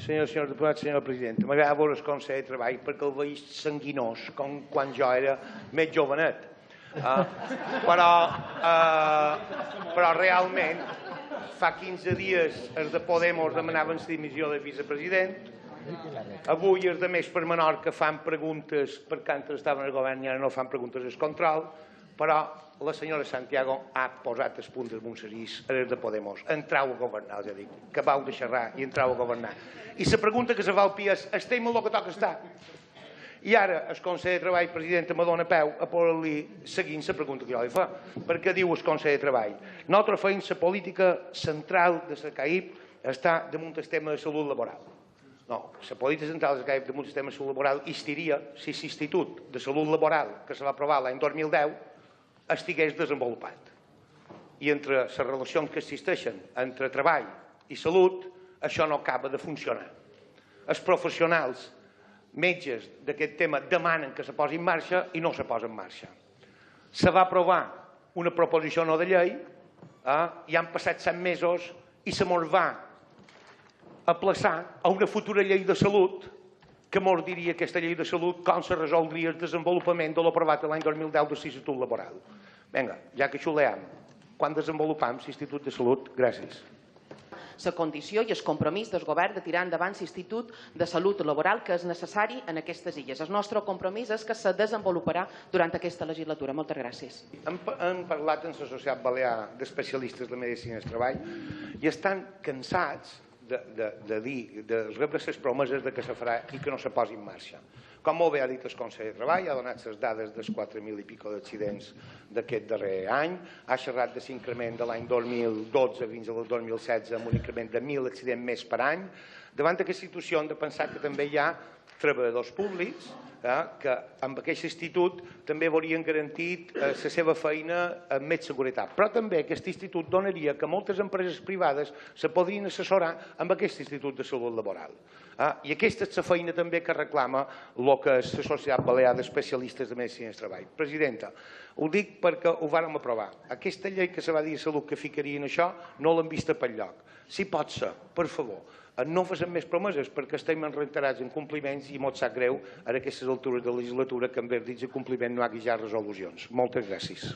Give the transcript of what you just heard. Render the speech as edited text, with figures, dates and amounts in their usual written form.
Senyor diputat, senyora presidenta, m'agrada veure el Consell de Treball perquè el veig sanguinós, com quan jo era més jovenet. Però realment, fa 15 dies els de Podemos demanaven la dimissió del vicepresident. Avui els de Més per Menorca fan preguntes perquè antes estaven al govern i ara no fan preguntes al control, però la senyora Santiago ha posat els punts damunt les is a els de Podemos. Entrau a governar, ja dic, que acabau de xerrar i entrau a governar. I la pregunta que se fa al PIA és: estem en el que toca estar? I ara el Consell de Treball, presidenta, me dóna peu a poder-li seguint la pregunta que jo li fa. Perquè diu el Consell de Treball: nosaltres feim la política central de la CAIP està damunt el tema de salut laboral. No, la política central de la CAIP damunt el tema de salut laboral estiria si l'Institut de Salut Laboral que se va aprovar l'any 2010 estigués desenvolupat. I entre les relacions que existeixen entre treball i salut, això no acaba de funcionar. Els professionals, metges d'aquest tema, demanen que se posi en marxa i no se posa en marxa. Se va aprovar una proposició no de llei, i han passat 7 mesos i se mos va aplaçar a una futura llei de salut que mos diria aquesta llei de salut com se resoldria el desenvolupament de l'aprovat l'any 2010 de l'Institut Laboral. Vinga, ja que xuleam, quan desenvolupam l'Institut de Salut? Gràcies. La condició i el compromís del govern de tirar endavant l'Institut de Salut Laboral que és necessari en aquestes illes. El nostre compromís és que se desenvoluparà durant aquesta legislatura. Moltes gràcies. Hem parlat amb la Societat Balear d'Especialistes de Medicina del Treball i estan cansats de rebre les promeses que se farà i que no se posi en marxa. Com molt bé ha dit el Consell de Treball, ha donat les dades dels 4.000 i pico d'accidents d'aquest darrer any, ha xerrat de l'increment de l'any 2012 fins al 2016 amb un increment de 1.000 accidents més per any. Davant d'aquesta situació hem de pensar que també hi ha treballadors públics que amb aquest institut també veurien garantit la seva feina amb més seguretat. Però també aquest institut donaria que moltes empreses privades se podrien assessorar amb aquest institut de salut laboral. I aquesta és la feina també que reclama el que és la Societat Balear d'Especialistes de Medicina del Treball. Presidenta, ho dic perquè ho vàrem aprovar. Aquesta llei que se va dir a Salut que ficarien això no l'hem vista per lloc. Si pot ser, per favor, no facin més promeses perquè estem reiterats en compliments i molt sap greu a aquestes altures de la legislatura que en verdits de compliment no hi hagi ja resolucions. Moltes gràcies.